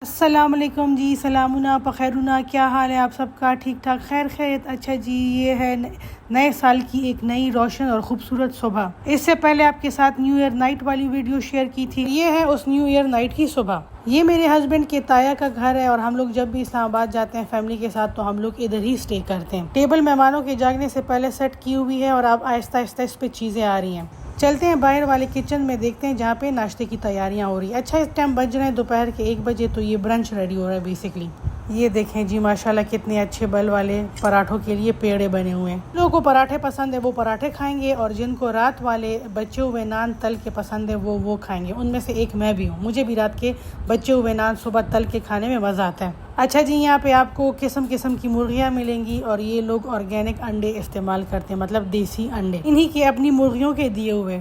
अस्सलामुअलैकुम जी, सलामुना पखैरुना, क्या हाल है आप सबका? ठीक ठाक, खैर खैरियत। अच्छा जी, ये है नए साल की एक नई रोशन और ख़ूबसूरत सुबह। इससे पहले आपके साथ न्यू ईयर नाइट वाली वीडियो शेयर की थी। ये है उस न्यू ईयर नाइट की सुबह। ये मेरे हस्बैंड के ताया का घर है और हम लोग जब भी इस्लामाबाद जाते हैं फैमिली के साथ तो हम लोग इधर ही स्टे करते हैं। टेबल मेहमानों के जागने से पहले सेट की हुई है और अब आहिस्ता आहिस्ता इस पे चीज़ें आ रही हैं। चलते हैं बाहर वाले किचन में, देखते हैं जहाँ पे नाश्ते की तैयारियाँ हो रही है। अच्छा, इस टाइम बज रहे हैं दोपहर के 1 बजे, तो ये ब्रंच रेडी हो रहा है बेसिकली। ये देखें जी, माशाल्लाह कितने अच्छे बल वाले पराठों के लिए पेड़े बने हुए हैं। लोगों को पराठे पसंद है वो पराठे खाएंगे और जिनको रात वाले बचे हुए नान तल के पसंद है वो खाएंगे। उनमें से एक मैं भी हूँ। मुझे भी रात के बचे हुए नान सुबह तल के खाने में मज़ा आता है। अच्छा जी, यहाँ पे आपको किस्म किस्म की मुर्गियाँ मिलेंगी और ये लोग ऑर्गेनिक अंडे इस्तेमाल करते हैं, मतलब देसी अंडे, इन्हीं के अपनी मुर्गियों के दिए हुए।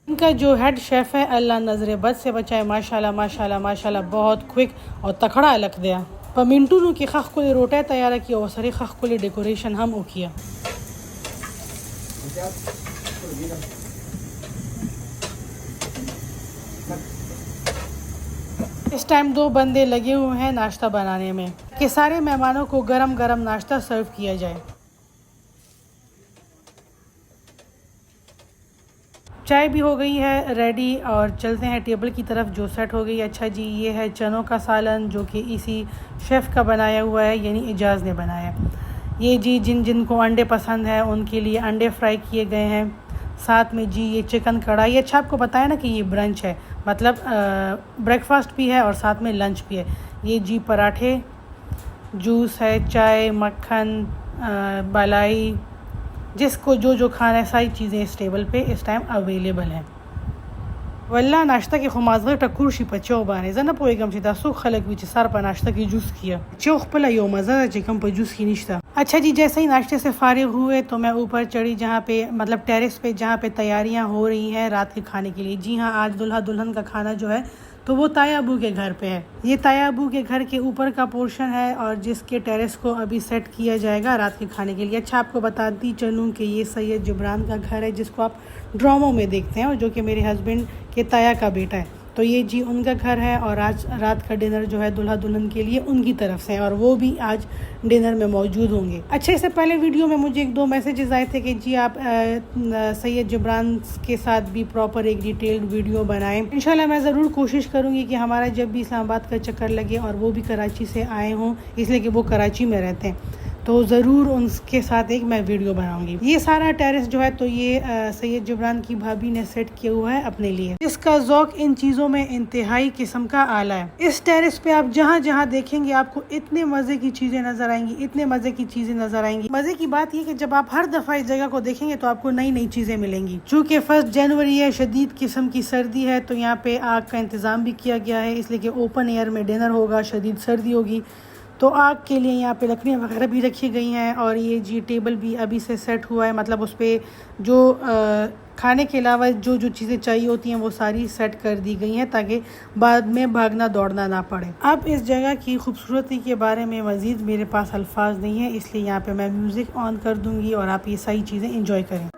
इनका जो हेड शेफ़ है, अल्लाह नज़र बद से बचाए, माशाल्लाह माशाल्लाह माशाल्लाह, बहुत क्विक और तखड़ा लग दिया। पर मिंटू नु की खख को रोटा तैयार किया और सारी खख को डेकोरेशन हम किया। इस टाइम 2 बंदे लगे हुए हैं नाश्ता बनाने में कि सारे मेहमानों को गरम गरम नाश्ता सर्व किया जाए। चाय भी हो गई है रेडी और चलते हैं टेबल की तरफ जो सेट हो गई। अच्छा जी, ये है चनों का सालन जो कि इसी शेफ़ का बनाया हुआ है, यानी इजाज़ ने बनाया। ये जी जिनको अंडे पसंद है उनके लिए अंडे फ्राई किए गए हैं। साथ में जी ये चिकन कढ़ाई। अच्छा, आपको बताया ना कि ये ब्रंच है, मतलब ब्रेकफास्ट भी है और साथ में लंच भी है। ये जी पराठे, जूस है, चाय, मक्खन, मलाई, जिसको जो खाना है सारी चीज़ें इस टेबल पे इस टाइम अवेलेबल हैं। वल्ला नाश्ता की खुमाजगा टक्कुर शी पचो बाने ज़ना पोएगम शी दासो खलक विच सर पर नाश्ता की जूस किया चो खपला यो मज़ा चिकन पर जूस की निश्ता। अच्छा जी, जैसे ही नाश्ते से फारिग हुए तो मैं ऊपर चढ़ी, जहाँ पे मतलब टेरेस पे, जहाँ पे तैयारियां हो रही हैं रात के खाने के लिए। जी हाँ, आज दुल्हा दुल्हन का खाना जो है तो वो ताया अबू के घर पे है। ये ताया अबू के घर के ऊपर का पोर्शन है और जिसके टेरेस को अभी सेट किया जाएगा रात के खाने के लिए। अच्छा, आपको बताती चलूँ कि ये सैयद जबरान का घर है जिसको आप ड्रामों में देखते हैं और जो कि मेरे हस्बैंड के ताया का बेटा है। तो ये जी उनका घर है और आज रात का डिनर जो है दुल्हा दुल्हन के लिए उनकी तरफ से है और वो भी आज डिनर में मौजूद होंगे। अच्छा, इससे पहले वीडियो में मुझे 1-2 मैसेजेस आए थे कि जी आप सैयद जबरान के साथ भी प्रॉपर एक डिटेल्ड वीडियो बनाएं। इंशाल्लाह मैं ज़रूर कोशिश करूँगी कि हमारा जब भी इस्लामाबाद का चक्कर लगे और वो भी कराची से आए हों, इसलिए कि वो कराची में रहते हैं, तो ज़रूर उनके साथ एक मैं वीडियो बनाऊंगी। ये सारा टेरेस जो है तो ये सैयद जबरान की भाभी ने सेट किया हुआ है अपने लिए। इसका ज़ौक इन चीज़ों में इंतहाई किस्म का आला है। इस टेरेस पे आप जहाँ जहाँ देखेंगे आपको इतने मज़े की चीज़ें नज़र आएंगी, इतने मज़े की चीज़ें नज़र आएंगी। मज़े की बात ये कि जब आप हर दफ़ा इस जगह को देखेंगे तो आपको नई नई चीज़ें मिलेंगी। चूँकि 1 जनवरी है, शदीद किस्म की सर्दी है, तो यहाँ पे आग का इंतज़ाम भी किया गया है, इसलिए कि ओपन एयर में डिनर होगा, शदीद सर्दी होगी, तो आग के लिए यहाँ पे लकड़ियाँ वगैरह भी रखी गई हैं। और ये जी टेबल भी अभी से सेट हुआ है, मतलब उस पर जो खाने के अलावा जो चीज़ें चाहिए होती हैं वो सारी सेट कर दी गई हैं ताकि बाद में भागना दौड़ना ना पड़े। अब इस जगह की खूबसूरती के बारे में मज़ीद मेरे पास अल्फाज नहीं है, इसलिए यहाँ पे मैं म्यूज़िक ऑन कर दूँगी और आप ये सारी चीज़ें इंजॉय करें।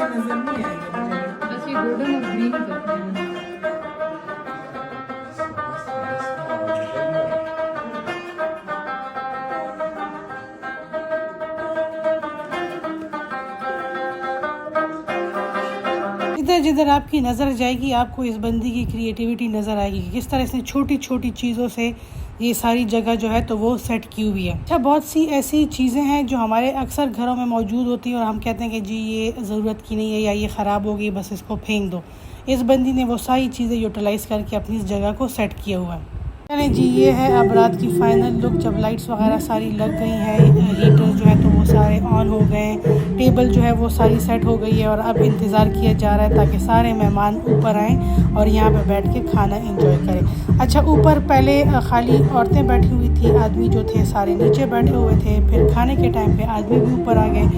नजर नहीं आएगा मुझे, बस ये गोल्डन और ग्रीन करते हैं। जिधर जिधर आपकी नज़र जाएगी आपको इस बंदी की क्रिएटिविटी नज़र आएगी कि किस तरह इसने छोटी छोटी चीज़ों से ये सारी जगह जो है तो वो सेट की हुई है। अच्छा, बहुत सी ऐसी चीज़ें हैं जो हमारे अक्सर घरों में मौजूद होती हैं और हम कहते हैं कि जी ये ज़रूरत की नहीं है या ये ख़राब हो गई, बस इसको फेंक दो। इस बंदी ने वो सारी चीज़ें यूटिलाइज़ करके अपनी इस जगह को सेट किया हुआ है। यानी जी ये है अब रात की फ़ाइनल लुक, जब लाइट्स वगैरह सारी लग गई हैं, हीटर जो है तो वो सारे ऑन हो गए, टेबल जो है वो सारी सेट हो गई है और अब इंतज़ार किया जा रहा है ताकि सारे मेहमान ऊपर आएँ और यहाँ पे बैठ के खाना एंजॉय करें। अच्छा, ऊपर पहले खाली औरतें बैठी हुई थी, आदमी जो थे सारे नीचे बैठे हुए थे, फिर खाने के टाइम पे आदमी भी ऊपर आ गए,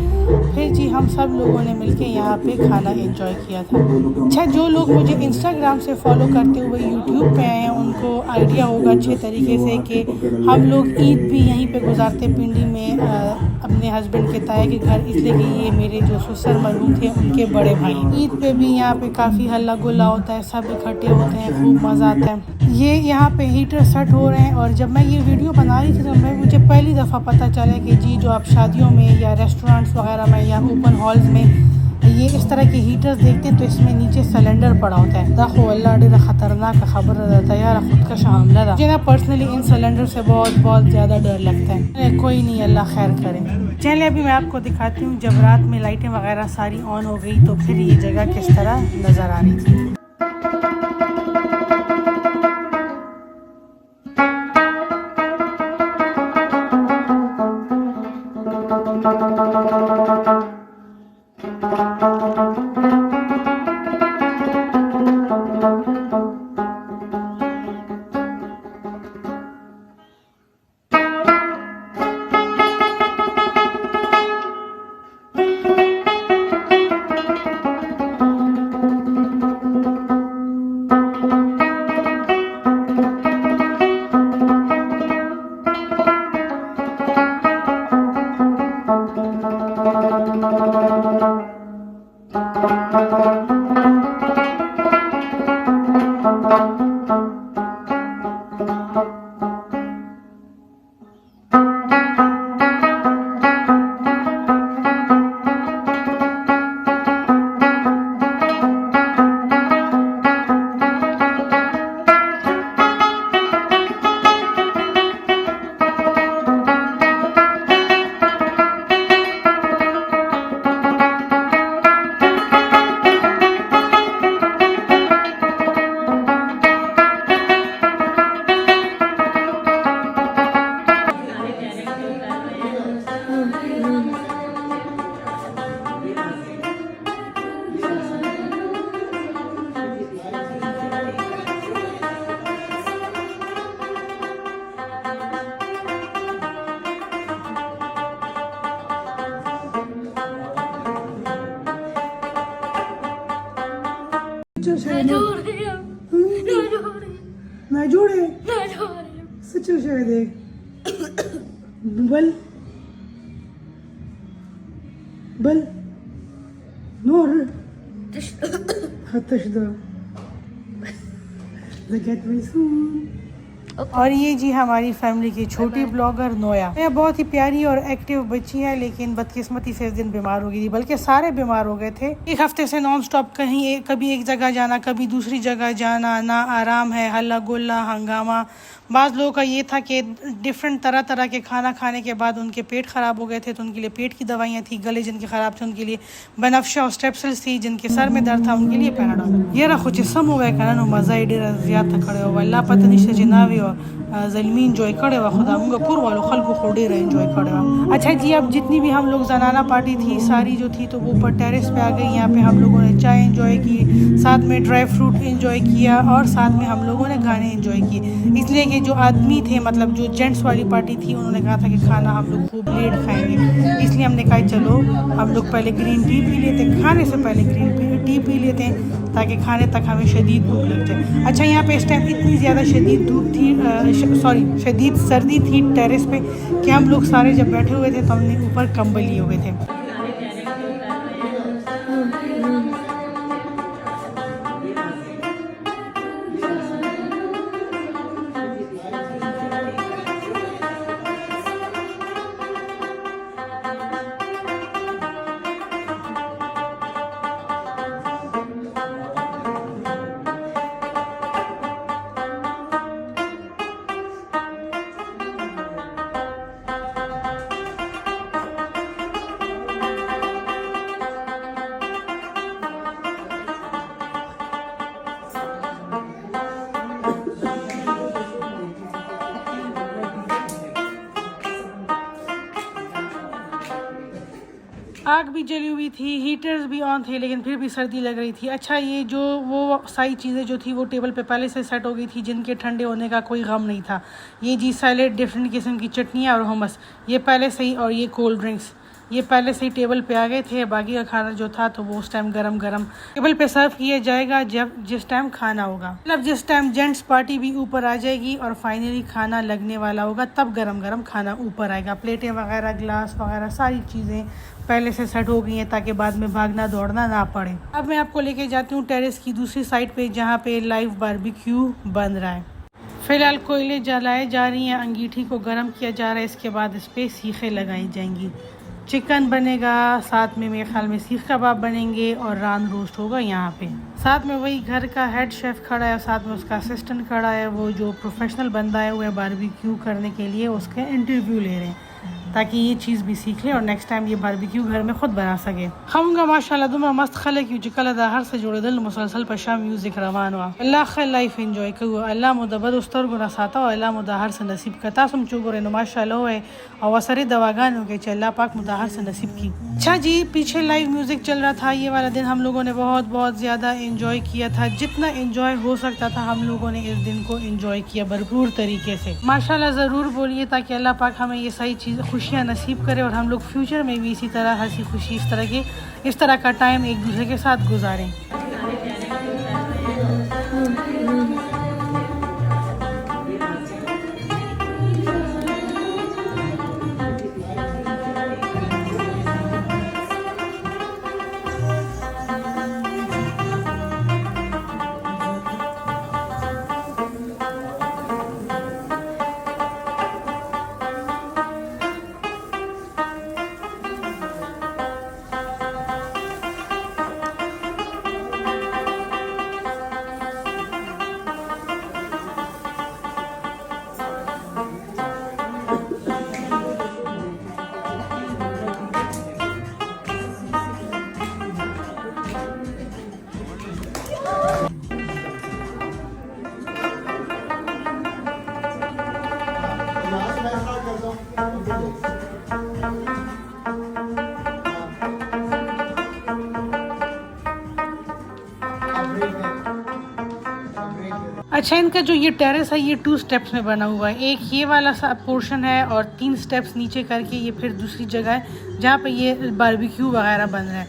फिर जी हम सब लोगों ने मिलके यहाँ पे खाना एंजॉय किया था। अच्छा, जो लोग मुझे इंस्टाग्राम से फॉलो करते हुए यूट्यूब पे आए हैं उनको आइडिया होगा अच्छे तरीके से कि हम लोग ईद भी यहीं पे गुजारते पिंडी में अपने हस्बैंड के ताया के घर, इसलिए कि ये मेरे जो ससुर मरहूम थे उनके बड़े भाई। ईद पे भी यहाँ पे काफ़ी हल्ला गुल्ला होता है, सब इकट्ठे होते हैं, खूब मज़ा आता है। ये यहाँ पे हीटर सेट हो रहे हैं और जब मैं ये वीडियो बना रही थी तो मुझे पहली दफ़ा पता चला कि जी जो आप शादियों में या रेस्टोरेंट्स वगैरह में या ओपन हॉल्स में ये इस तरह के हीटर्स देखते हैं तो इसमें नीचे सिलेंडर पड़ा होता है। देखो अल्लाह डे ख़तरनाक खबर तैयार खुद का हमला था। मुझे ना पर्सनली इन सिलेंडर से बहुत ज़्यादा डर लगता है। कोई नहीं, अल्लाह खैर करे। चलिए अभी मैं आपको दिखाती हूँ जब रात में लाइटें वगैरह सारी ऑन हो गई तो फिर ये जगह किस तरह नज़र आ रही थी। सच्चू से देख बल बल नूर हतश दो गेट वेरी सून। और ये जी हमारी फैमिली की छोटी ब्लॉगर नोया। ये बहुत ही प्यारी और एक्टिव बच्ची है, लेकिन बदकिस्मती से इस दिन बीमार हो गई थी, बल्कि सारे बीमार हो गए थे। एक हफ्ते से नॉन स्टॉप कहीं कभी एक जगह जाना, कभी दूसरी जगह जाना, ना आराम है, हल्ला गुल्ला हंगामा। बाज़ लोगों का ये था कि डिफरेंट तरह तरह के खाना खाने के बाद उनके पेट ख़राब हो गए थे, तो उनके लिए पेट की दवाइयाँ थी। गले जिनके ख़राब थे उनके लिए बनफ्शा और स्टेप्सिल्स थी। जिनके सर में दर्द था उनके लिए पैराडॉल। ये रखो जिसम हुआ कहना मज़ा ज़्यादा खड़े हो अल्लाह पता नहीं से जिनावी और ज़लमी इंजॉय करे हुआ खुदा मुँगा पुर वालों खल को खोड़े रहे इंजॉय करे हुआ। अच्छा जी, अब जितनी भी हम लोग जनाना पार्टी थी सारी जो थी तो वो ऊपर टेरेस पे आ गई। यहाँ पे हम लोगों ने चाय इंजॉय की, साथ में ड्राई फ्रूट इंजॉय किया और साथ में हम लोगों ने गाने इंजॉय किए। इसलिए कि जो आदमी थे, मतलब जो जेंट्स वाली पार्टी थी, उन्होंने कहा था कि खाना हम लोग खूब लेट खाएंगे। इसलिए हमने कहा चलो हम लोग पहले ग्रीन टी पी लेते, खाने से पहले ग्रीन टी पी लेते हैं ताकि खाने तक हमें शदीद भूख लग जाए। अच्छा, यहाँ पे इस टाइम इतनी ज़्यादा शदीद धूप थी, शदीद सर्दी थी टेरेस पे कि हम लोग सारे जब बैठे हुए थे तो हमने ऊपर कंबल लिए हुए थे। आग भी जली हुई थी, हीटर्स भी ऑन थे, लेकिन फिर भी सर्दी लग रही थी। अच्छा, ये जो वो सारी चीज़ें जो थी वो टेबल पे पहले से सेट हो गई थी, जिनके ठंडे होने का कोई गम नहीं था। ये जी सैलेड, डिफरेंट किस्म की चटनियाँ और हमस, ये पहले से ही, और ये कोल्ड ड्रिंक्स ये पहले से ही टेबल पे आ गए थे। बाकी का खाना जो था तो वो उस टाइम गरम गरम टेबल पे सर्व किया जाएगा जब जिस टाइम खाना होगा, मतलब जिस टाइम जेंट्स पार्टी भी ऊपर आ जाएगी और फाइनली खाना लगने वाला होगा तब गरम गरम खाना ऊपर आएगा। प्लेटें वगैरह, ग्लास वगैरह सारी चीज़ें पहले से सेट हो गई हैं ताकि बाद में भागना दौड़ना ना पड़े। अब मैं आपको लेके जाती हूँ टेरेस की दूसरी साइड पे जहाँ पे लाइव बारबेक्यू बन रहा है। फ़िलहाल कोयले जलाए जा रही हैं, अंगीठी को गर्म किया जा रहा है, इसके बाद इस पर सीखें लगाई जाएंगी। चिकन बनेगा, साथ में मेरे ख्याल में सीख कबाब बनेंगे और रान रोस्ट होगा यहाँ पे। साथ में वही घर का हेड शेफ़ खड़ा है और साथ में उसका असिस्टेंट खड़ा है, वो जो प्रोफेशनल बंदा है वो है बारबेक्यू करने के लिए, उसके इंटरव्यू ले रहे हैं ताकि ये चीज़ भी सीख ले और नेक्स्ट टाइम ये बारबेक्यू घर में ख़ुद बना सके। खाऊंगा माशाल्लाह दुमा मस्त खले क्यों चिकल हर से जुड़े दिल मुसलसल पशा म्यूज़िक रवान हुआ। अल्लाह खैर लाइफ एंजॉय करूँ, अल्लाह मुदबद उस्तर गुना साता हो, अल्लाह मुदाहर से नसीब कता सुम चुगो रे माशाल्लाह है और वसरे दवागान हो गए अल्लाह पाक मुदाहर से नसीब की। अच्छा जी, पीछे लाइव म्यूज़िक चल रहा था। ये वाला दिन हम लोगों ने बहुत ज़्यादा इंजॉय किया था, जितना इंजॉय हो सकता था हम लोगों ने इस दिन को इंजॉय किया भरपूर तरीके से। माशाल्लाह ज़रूर बोलिए ताकि अल्लाह पाक हमें ये सही चीज़ खुशियाँ नसीब करे और हम लोग फ्यूचर में भी इसी तरह हंसी खुशी इस तरह का टाइम एक दूसरे के साथ गुजारें। अच्छा, इनका जो ये टेरेस है ये 2 स्टेप्स में बना हुआ है। एक ये वाला सा पोर्शन है और 3 स्टेप्स नीचे करके ये फिर दूसरी जगह है जहाँ पे ये बारबेक्यू वगैरह बन रहा है।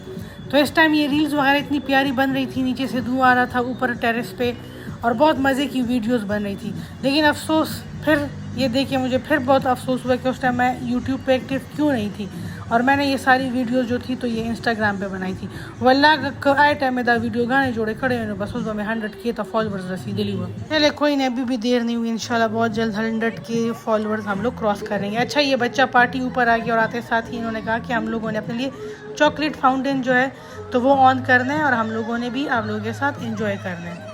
तो इस टाइम ये रील्स वगैरह इतनी प्यारी बन रही थी, नीचे से धुआं आ रहा था ऊपर टेरेस पे और बहुत मज़े की वीडियोस बन रही थी। लेकिन अफसोस फिर ये देखिए मुझे फिर बहुत अफसोस हुआ कि उस टाइम मैं यूट्यूब पे एक्टिव क्यों नहीं थी और मैंने ये सारी वीडियो जो थी तो ये इंस्टाग्राम पे बनाई थी। वल्ला आए टाइम में दा वीडियो गाने जोड़े खड़े हुए बस उस में 100 के तो फॉलोवर्स रसीद ली हुआ। चले कोई नहीं, अभी भी देर नहीं हुई, इंशाल्लाह बहुत जल्द 100 के फॉलोवर्स हम लोग क्रॉस करेंगे। अच्छा ये बच्चा पार्टी ऊपर आ गया और आते साथ ही इन्होंने कहा कि हम लोगों ने अपने लिए चॉकलेट फाउंटेन जो है तो वो ऑन करना है और हम लोगों ने भी आप लोगों के साथ इंजॉय करना है।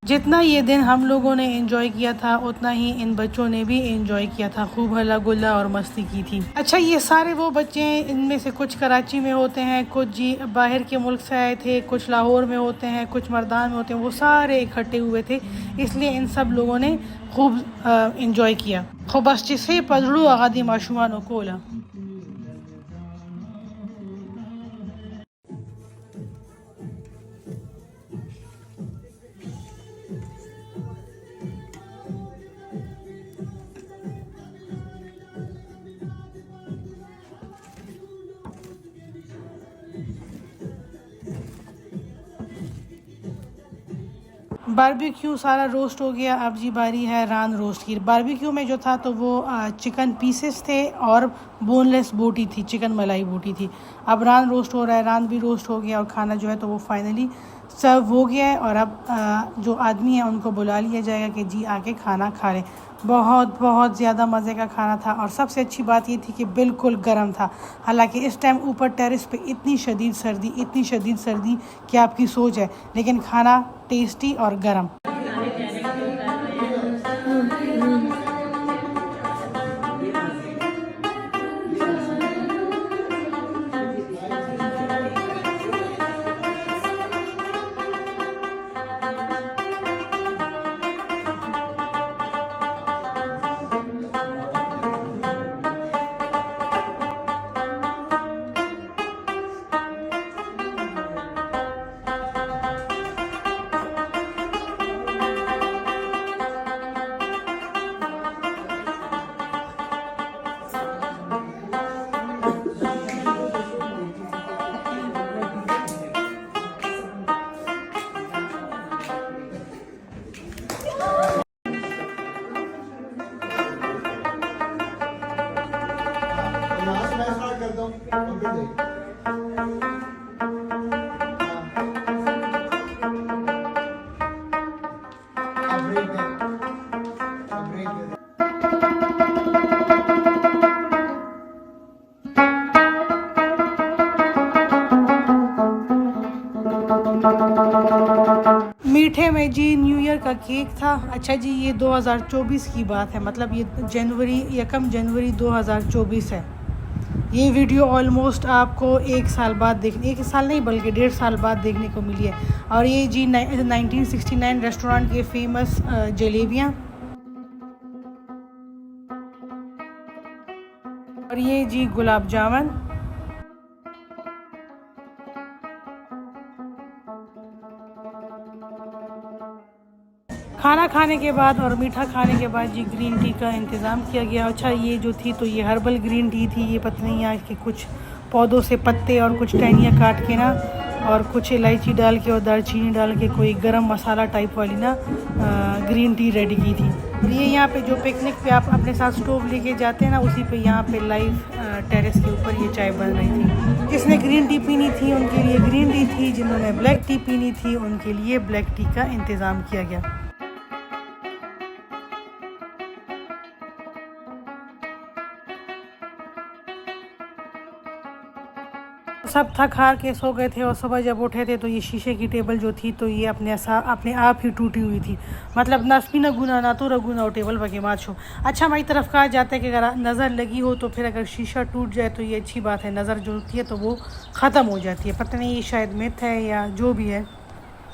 जितना ये दिन हम लोगों ने एंजॉय किया था उतना ही इन बच्चों ने भी एंजॉय किया था, खूब हल्ला गुल्ला और मस्ती की थी। अच्छा ये सारे वो बच्चे हैं, इनमें से कुछ कराची में होते हैं, कुछ जी बाहर के मुल्क से आए थे, कुछ लाहौर में होते हैं, कुछ मर्दान में होते हैं, वो सारे इकट्ठे हुए थे, इसलिए इन सब लोगों ने खूब एंजॉय किया। खूब बस जिसे पजड़ू आगादी माशुमानो कोला। बारबेक्यू सारा रोस्ट हो गया, अब जी बारी है रान रोस्ट की। बारबेक्यू में जो था तो वो चिकन पीसेस थे और बोनलेस बोटी थी, चिकन मलाई बोटी थी। अब रान रोस्ट हो रहा है, रान भी रोस्ट हो गया और खाना जो है तो वो फाइनली सर्व हो गया है। और अब जो आदमी है उनको बुला लिया जाएगा कि जी आके खाना खा लें। बहुत बहुत ज़्यादा मज़े का खाना था और सबसे अच्छी बात ये थी कि बिल्कुल गर्म था। हालांकि इस टाइम ऊपर टेरेस पे इतनी शदीद सर्दी कि आपकी सोच है, लेकिन खाना टेस्टी और गर्म। मीठे में जी न्यू ईयर का केक था। अच्छा जी ये 2024 की बात है, मतलब ये जनवरी 1 जनवरी 2024 है। ये वीडियो ऑलमोस्ट आपको 1 साल बाद एक साल नहीं बल्कि 1.5 साल बाद देखने को मिली है। और ये जी 1969 रेस्टोरेंट के फेमस जलेबियाँ और ये जी गुलाब जामुन। खाना खाने के बाद और मीठा खाने के बाद जी ग्रीन टी का इंतज़ाम किया गया। अच्छा ये जो थी तो ये हर्बल ग्रीन टी थी, ये पता नहीं यहाँ के कुछ पौधों से पत्ते और कुछ टहनियाँ काट के ना और कुछ इलायची डाल के और दालचीनी डाल के कोई गरम मसाला टाइप वाली ना ग्रीन टी रेडी की थी। ये यहाँ पे जो पिकनिक पे आप अपने साथ स्टोव लेके जाते हैं ना, उसी पे यहाँ पे लाइव टेरेस के ऊपर ये चाय बन रही थी। जिसने ग्रीन टी पीनी थी उनके लिए ग्रीन टी थी, जिन्होंने ब्लैक टी पीनी थी उनके लिए ब्लैक टी का इंतज़ाम किया गया। सब थक हार के सो गए थे और सुबह जब उठे थे तो ये शीशे की टेबल जो थी तो ये अपने आप ही टूटी हुई थी। मतलब नस्पी न गुना ना तो रगुना हो टेबल बगे माछो। अच्छा हमारी तरफ कहा जाता है कि अगर नज़र लगी हो तो फिर अगर शीशा टूट जाए तो ये अच्छी बात है, नज़र जो होती है तो वो ख़त्म हो जाती है। पता नहीं ये शायद मिथ है या जो भी है,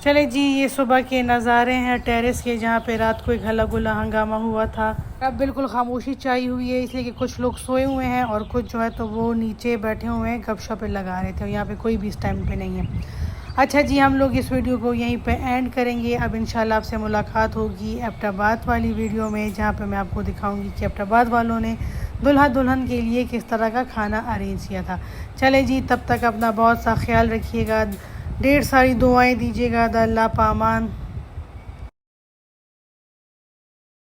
चले जी, ये सुबह के नज़ारे हैं टेरेस के, जहाँ पे रात को एक हल्ला गुल्ला हंगामा हुआ था। अब बिल्कुल खामोशी छाई हुई है, इसलिए कि कुछ लोग सोए हुए हैं और कुछ जो है तो वो नीचे बैठे हुए हैं, गपशप लगा रहे थे। और यहाँ पे कोई भी इस टाइम पे नहीं है। अच्छा जी, हम लोग इस वीडियो को यहीं पे एंड करेंगे। अब इंशाल्लाह आपसे मुलाकात होगी एबटाबाद वाली वीडियो में, जहाँ पे मैं आपको दिखाऊंगी कि एबटाबाद वालों ने दुल्हा दुल्हन के लिए किस तरह का खाना अरेंज किया था। चले जी, तब तक अपना बहुत सा ख्याल रखिएगा, ढेर सारी दुआएं दीजिएगा। अल्लाह पामान।